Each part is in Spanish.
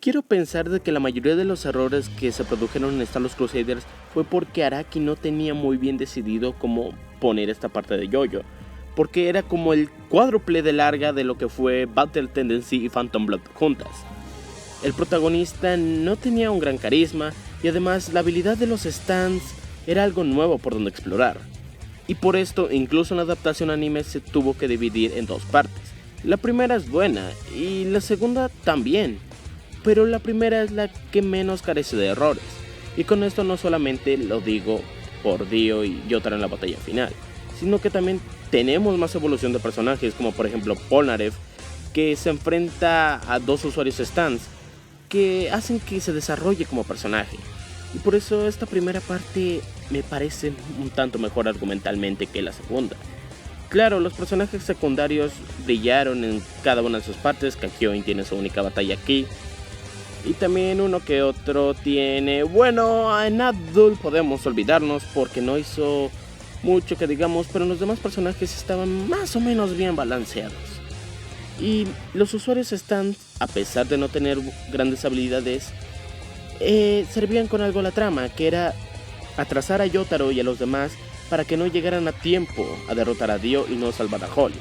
Quiero pensar de que la mayoría de los errores que se produjeron en Star Wars Crusaders fue porque Araki no tenía muy bien decidido cómo poner esta parte de Yoyo, porque era como el cuádruple de larga de lo que fue Battle Tendency y Phantom Blood juntas. El protagonista no tenía un gran carisma y además la habilidad de los stands era algo nuevo por donde explorar. Y por esto incluso en la adaptación anime se tuvo que dividir en dos partes. La primera es buena y la segunda también, pero la primera es la que menos carece de errores. Y con esto no solamente lo digo por Dio y Yotaro en la batalla final, sino que también tenemos más evolución de personajes, como por ejemplo Polnareff, que se enfrenta a dos usuarios stands que hacen que se desarrolle como personaje. Y por eso esta primera parte me parece un tanto mejor argumentalmente que la segunda. Claro, los personajes secundarios brillaron en cada una de sus partes. Kakyoin tiene su única batalla aquí, y también uno que otro tiene... Bueno, en Abdul podemos olvidarnos porque no hizo mucho que digamos, pero los demás personajes estaban más o menos bien balanceados. Y los usuarios están, a pesar de no tener grandes habilidades, servían con algo la trama, que era atrasar a Yotaro y a los demás para que no llegaran a tiempo a derrotar a Dio y no salvar a Holly.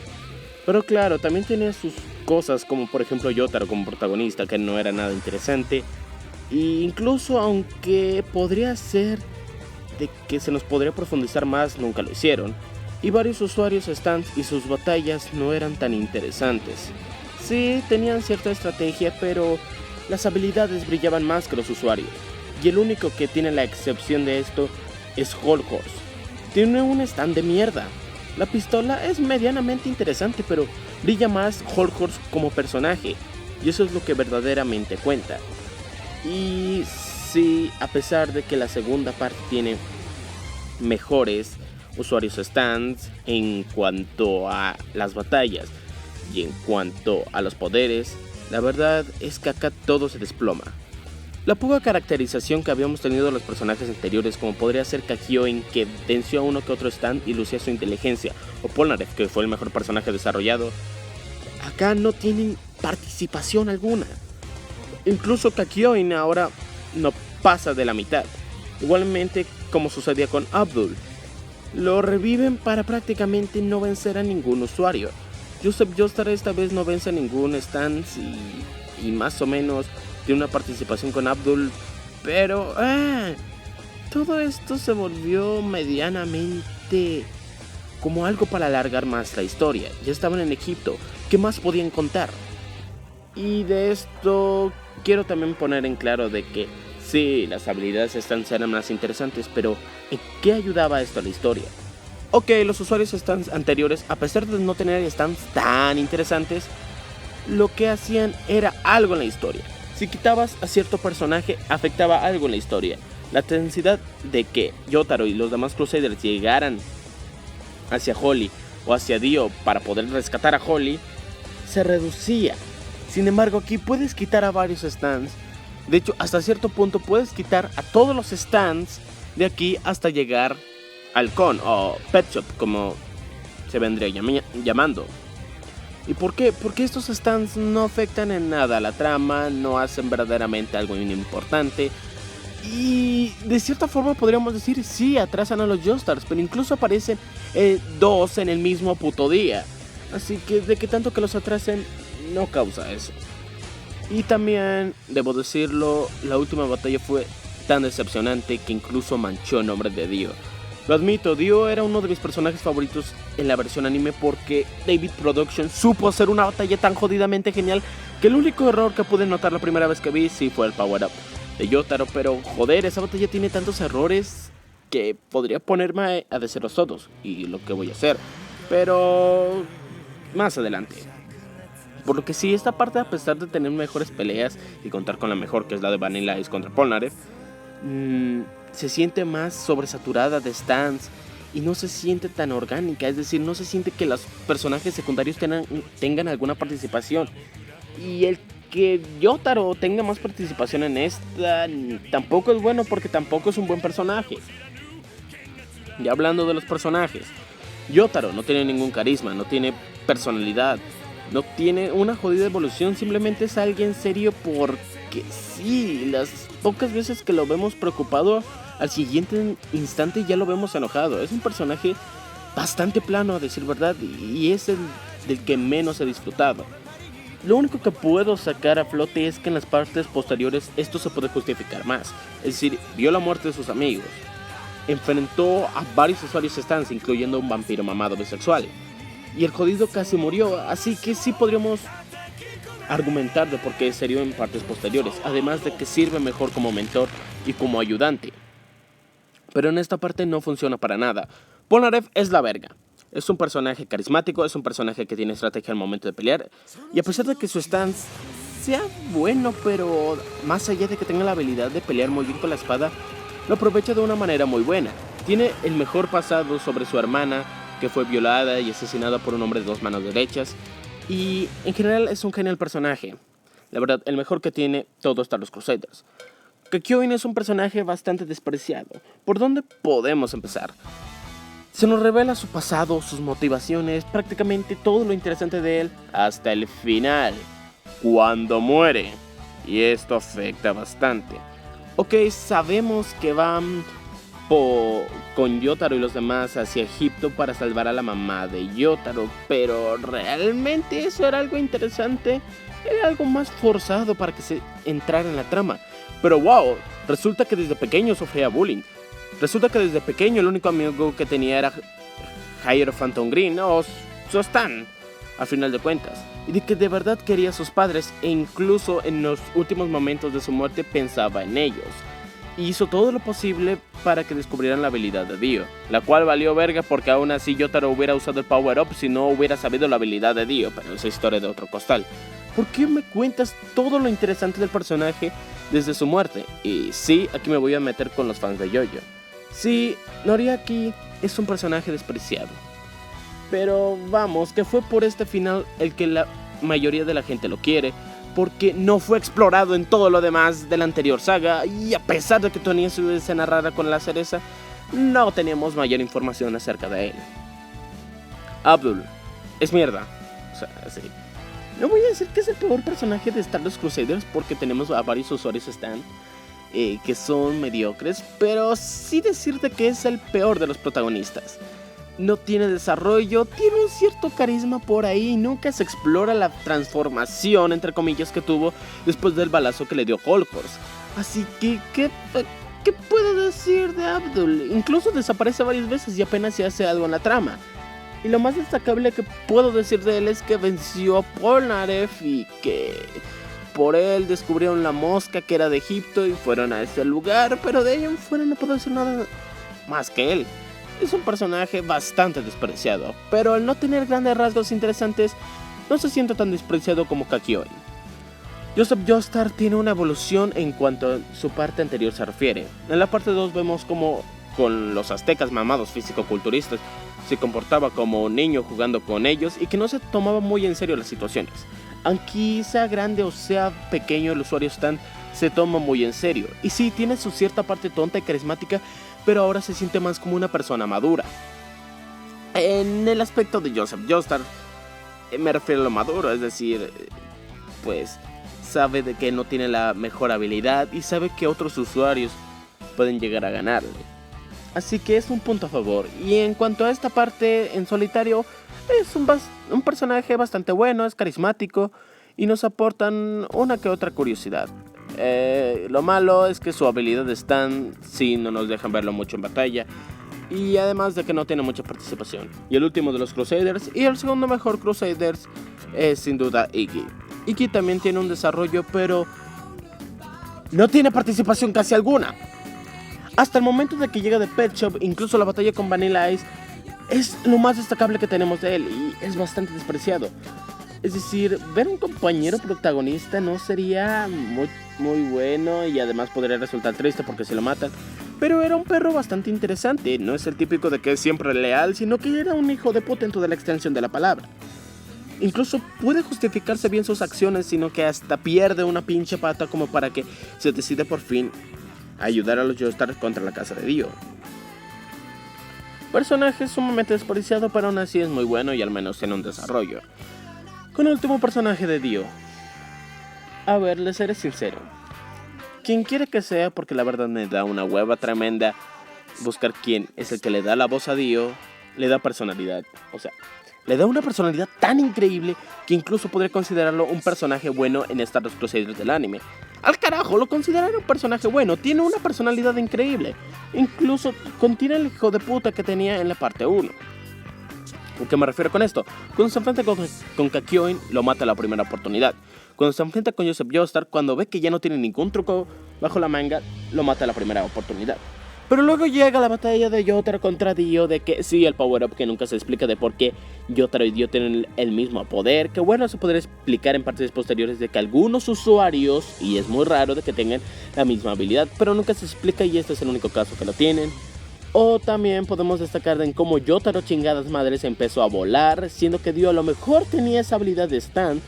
Pero claro, también tenía sus cosas, como por ejemplo Yotaro como protagonista, que no era nada interesante. E incluso aunque podría ser de que se nos podría profundizar más, nunca lo hicieron. Y varios usuarios stands y sus batallas no eran tan interesantes. Sí, tenían cierta estrategia, pero las habilidades brillaban más que los usuarios. Y el único que tiene la excepción de esto es Holhorse. Tiene un stand de mierda. La pistola es medianamente interesante, pero brilla más Holhorse como personaje, y eso es lo que verdaderamente cuenta. Y sí, a pesar de que la segunda parte tiene mejores usuarios stands en cuanto a las batallas y en cuanto a los poderes, la verdad es que acá todo se desploma. La poca caracterización que habíamos tenido de los personajes anteriores, como podría ser Kakyoin, que venció a uno que otro stand y lucía su inteligencia, o Polnareff, que fue el mejor personaje desarrollado, acá no tienen participación alguna. Incluso Kakyoin ahora no pasa de la mitad. Igualmente como sucedía con Abdul. Lo reviven para prácticamente no vencer a ningún usuario. Joseph Joestar esta vez no vence a ningún stand y más o menos tiene una participación con Abdul, pero todo esto se volvió medianamente como algo para alargar más la historia. Ya estaban en Egipto, ¿qué más podían contar? Y de esto quiero también poner en claro de que sí, las habilidades stands eran más interesantes, pero ¿en qué ayudaba esto a la historia? Ok, los usuarios stands anteriores, a pesar de no tener stands tan interesantes, lo que hacían era algo en la historia. Si quitabas a cierto personaje, afectaba algo en la historia. La densidad de que Yotaro y los demás Crusaders llegaran hacia Holly o hacia Dio para poder rescatar a Holly se reducía. Sin embargo, aquí puedes quitar a varios stands. De hecho, hasta cierto punto puedes quitar a todos los stands de aquí hasta llegar al Con o Pet Shop, como se vendría llamando. ¿Y por qué? Porque estos stands no afectan en nada a la trama, no hacen verdaderamente algo importante. Y de cierta forma podríamos decir, sí, atrasan a los Joestars, pero incluso aparecen dos en el mismo puto día. Así que de que tanto que los atrasen, no causa eso. Y también, debo decirlo, la última batalla fue tan decepcionante que incluso manchó el nombre de Dio. Lo admito, Dio era uno de mis personajes favoritos en la versión anime porque David Production supo hacer una batalla tan jodidamente genial que el único error que pude notar la primera vez que vi sí fue el power up de Yotaro, pero joder, esa batalla tiene tantos errores que podría ponerme a decirlos todos, y lo que voy a hacer, pero más adelante. Por lo que sí, esta parte, a pesar de tener mejores peleas y contar con la mejor, que es la de Vanilla Ice contra Polnareff, se siente más sobresaturada de stands y no se siente tan orgánica. Es decir, no se siente que los personajes secundarios tengan alguna participación. Y el que Yotaro tenga más participación en esta tampoco es bueno, porque tampoco es un buen personaje. Y hablando de los personajes, Yotaro no tiene ningún carisma, no tiene personalidad, no tiene una jodida evolución, simplemente es alguien serio que sí, las pocas veces que lo vemos preocupado, al siguiente instante ya lo vemos enojado. Es un personaje bastante plano, a decir verdad, y es el del que menos he disfrutado. Lo único que puedo sacar a flote es que en las partes posteriores esto se puede justificar más. Es decir, vio la muerte de sus amigos, enfrentó a varios usuarios stands, incluyendo un vampiro mamado bisexual, y el jodido casi murió, así que sí podríamos argumentar de por qué se hirió en partes posteriores, además de que sirve mejor como mentor y como ayudante. Pero en esta parte no funciona para nada. Polnareff es la verga. Es un personaje carismático, es un personaje que tiene estrategia al momento de pelear, y a pesar de que su stance sea bueno, pero más allá de que tenga la habilidad de pelear muy bien con la espada, lo aprovecha de una manera muy buena. Tiene el mejor pasado sobre su hermana, que fue violada y asesinada por un hombre de 2 manos derechas, y en general es un genial personaje. La verdad, el mejor que tiene todo Star Wars Crusaders. Kakyoin es un personaje bastante despreciado. ¿Por dónde podemos empezar? Se nos revela su pasado, sus motivaciones, prácticamente todo lo interesante de él, hasta el final, cuando muere. Y esto afecta bastante. Ok, sabemos que van con Yotaro y los demás hacia Egipto para salvar a la mamá de Yotaro, pero ¿realmente eso era algo interesante? Era algo más forzado para que se entrara en la trama. Pero wow, resulta que desde pequeño sufría bullying. Resulta que desde pequeño el único amigo que tenía era Hierophant Green, o su Stan, al final de cuentas. Y de que de verdad quería a sus padres, e incluso en los últimos momentos de su muerte pensaba en ellos. Y hizo todo lo posible para que descubrieran la habilidad de Dio, la cual valió verga porque aún así Yotaro hubiera usado el Power Up si no hubiera sabido la habilidad de Dio, pero esa historia de otro costal. ¿Por qué me cuentas todo lo interesante del personaje desde su muerte? Y sí, aquí me voy a meter con los fans de JoJo. Sí, Noriaki es un personaje despreciado, pero vamos, que fue por este final el que la mayoría de la gente lo quiere, porque no fue explorado en todo lo demás de la anterior saga, y a pesar de que tenía su escena rara con la cereza, no teníamos mayor información acerca de él. Abdul es mierda, o sea, sí. No voy a decir que es el peor personaje de Star Wars Crusaders porque tenemos a varios usuarios stand que son mediocres, pero sí decirte que es el peor de los protagonistas. No tiene desarrollo, tiene un cierto carisma por ahí, nunca se explora la transformación, entre comillas, que tuvo después del balazo que le dio Holhorse. Así que, ¿qué puedo decir de Abdul? Incluso desaparece varias veces y apenas se hace algo en la trama. Y lo más destacable que puedo decir de él es que venció a Polnareff y que por él descubrieron la mosca que era de Egipto y fueron a ese lugar, pero de ahí en fuera no puedo decir nada más que él. Es un personaje bastante despreciado, pero al no tener grandes rasgos interesantes, no se siente tan despreciado como Kakyoin. Joseph Joestar tiene una evolución en cuanto a su parte anterior se refiere. En la parte 2 vemos como con los aztecas mamados físico-culturistas se comportaba como un niño jugando con ellos y que no se tomaba muy en serio las situaciones. Aunque sea grande o sea pequeño, el usuario Stan se toma muy en serio. Y sí, tiene su cierta parte tonta y carismática, pero ahora se siente más como una persona madura. En el aspecto de Joseph Joestar, me refiero a lo maduro, es decir, pues sabe de que no tiene la mejor habilidad y sabe que otros usuarios pueden llegar a ganarle. Así que es un punto a favor. Y en cuanto a esta parte en solitario, es un personaje bastante bueno, es carismático y nos aportan una que otra curiosidad. Lo malo es que su habilidad de Stan sí no nos dejan verlo mucho en batalla, y además de que no tiene mucha participación. Y el último de los Crusaders y el segundo mejor Crusaders es sin duda Iggy. Iggy también tiene un desarrollo, pero no tiene participación casi alguna. Hasta el momento de que llega de Pet Shop, incluso la batalla con Vanilla Ice es lo más destacable que tenemos de él y es bastante despreciado. Es decir, ver un compañero protagonista no sería muy bueno y además podría resultar triste porque se lo matan. Pero era un perro bastante interesante, no es el típico de que es siempre leal, sino que era un hijo de puta en toda la extensión de la palabra. Incluso puede justificarse bien sus acciones, sino que hasta pierde una pinche pata como para que se decide por fin a ayudar a los Joestar contra la casa de Dio. Personaje sumamente desperdiciado, pero aún así es muy bueno y al menos tiene un desarrollo. Con el último personaje de Dio. A ver, les seré sincero. quien quiera que sea, porque la verdad me da una hueva tremenda buscar quién es el que le da la voz a Dio, le da personalidad. O sea, le da una personalidad tan increíble que incluso podría considerarlo un personaje bueno en Star Wars Crusaders del anime. Al carajo, lo consideraría un personaje bueno, tiene una personalidad increíble. Incluso contiene el hijo de puta que tenía en la parte 1. ¿A qué me refiero con esto? Cuando se enfrenta con Kakyoin, lo mata a la primera oportunidad. Cuando se enfrenta con Joseph Joestar, cuando ve que ya no tiene ningún truco bajo la manga, lo mata a la primera oportunidad. Pero luego llega la batalla de Yotaro contra Dio, de que sí, el power-up que nunca se explica de por qué Yotaro y Dio tienen el mismo poder, que bueno, se podría explicar en partes posteriores de que algunos usuarios, y es muy raro de que tengan la misma habilidad, pero nunca se explica y este es el único caso que lo tienen. O también podemos destacar en cómo Yotaro chingadas madres empezó a volar, siendo que Dio a lo mejor tenía esa habilidad de stand.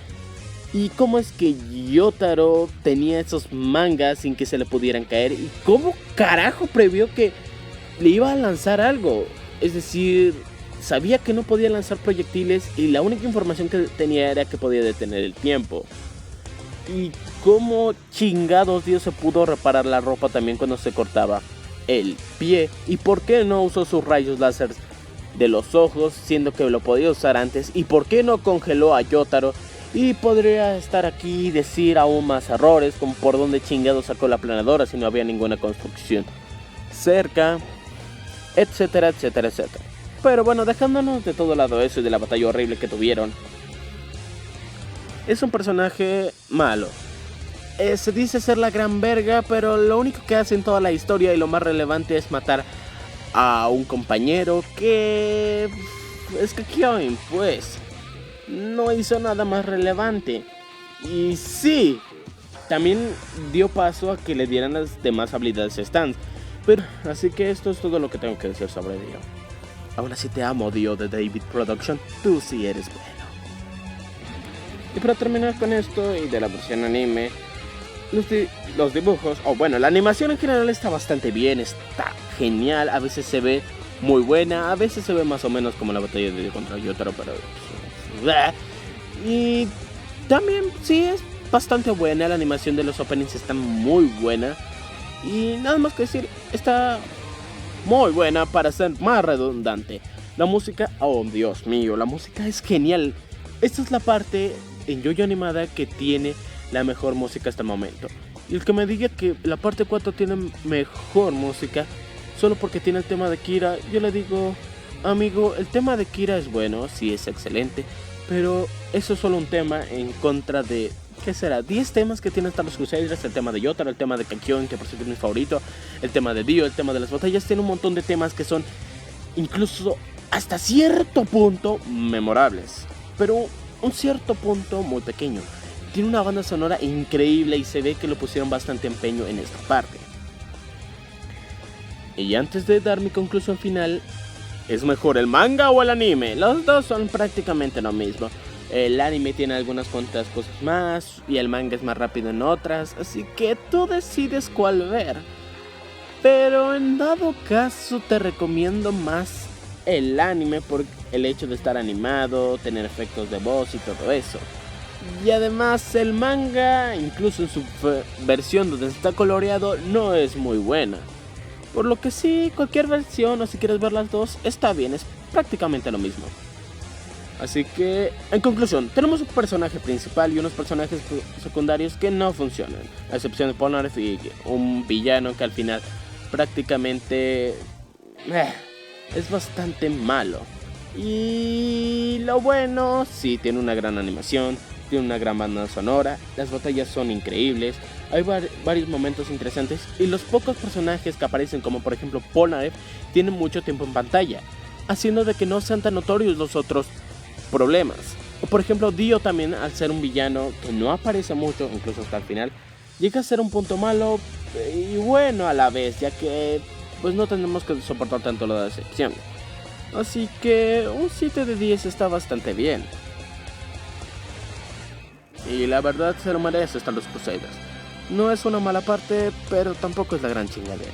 Y cómo es que Yotaro tenía esos mangas sin que se le pudieran caer. Y cómo carajo previó que le iba a lanzar algo. Es decir, sabía que no podía lanzar proyectiles y la única información que tenía era que podía detener el tiempo. Y cómo chingados Dio se pudo reparar la ropa también cuando se cortaba el pie. Y por qué no usó sus rayos láser de los ojos, siendo que lo podía usar antes. Y por qué no congeló a Yotaro. Y podría estar aquí y decir aún más errores, como por dónde chingado sacó la planadora si no había ninguna construcción cerca, etcétera, etcétera, etcétera. Pero bueno, dejándonos de todo lado eso y de la batalla horrible que tuvieron, es un personaje malo. Se dice ser la gran verga, pero lo único que hace en toda la historia y lo más relevante es matar a un compañero que es Kakyoin, pues no hizo nada más relevante. Y sí, también dio paso a que le dieran las demás habilidades stands. Pero así que esto es todo lo que tengo que decir sobre Dio. Aún así te amo, Dio de David Production, tú sí eres bueno. Y para terminar con esto y de la versión anime, los dibujos, o bueno, la animación en general está bastante bien, está genial. A veces se ve muy buena, a veces se ve más o menos como la batalla de Dio contra Yotaro, pero y también sí es bastante buena. La animación de los openings está muy buena. Y nada más que decir, está muy buena para ser más redundante. La música, oh Dios mío, la música es genial. Esta es la parte en JoJo animada que tiene la mejor música hasta el momento. Y el que me diga que la parte 4 tiene mejor música solo porque tiene el tema de Kira, yo le digo, amigo, el tema de Kira es bueno, sí es excelente, pero eso es solo un tema en contra de, ¿qué será? 10 temas que tienen Star Wars Crusaders. El tema de Yotaro, el tema de Kakyoin, que por cierto es mi favorito, el tema de Dio, el tema de las batallas. Tiene un montón de temas que son incluso hasta cierto punto memorables, pero un cierto punto muy pequeño. Tiene una banda sonora increíble y se ve que lo pusieron bastante empeño en esta parte. Y antes de dar mi conclusión final, ¿es mejor el manga o el anime? Los dos son prácticamente lo mismo. El anime tiene algunas cuantas cosas más y el manga es más rápido en otras, así que tú decides cuál ver. Pero en dado caso te recomiendo más el anime por el hecho de estar animado, tener efectos de voz y todo eso. Y además el manga, incluso en su versión donde está coloreado, no es muy buena. Por lo que sí, cualquier versión, o si quieres ver las dos, está bien, es prácticamente lo mismo. Así que, en conclusión, tenemos un personaje principal y unos personajes secundarios que no funcionan, a excepción de Polnareff y un villano que al final prácticamente es bastante malo. Y lo bueno, sí, tiene una gran animación, tiene una gran banda sonora, las batallas son increíbles, hay varios momentos interesantes y los pocos personajes que aparecen, como por ejemplo Polnareff, tienen mucho tiempo en pantalla, haciendo de que no sean tan notorios los otros problemas. O por ejemplo Dio también, al ser un villano que no aparece mucho, incluso hasta el final, llega a ser un punto malo y bueno a la vez, ya que pues no tenemos que soportar tanto la decepción. Así que un 7 de 10 está bastante bien. Y la verdad se lo merece Star Wars Crusaders. No es una mala parte, pero tampoco es la gran chingadera.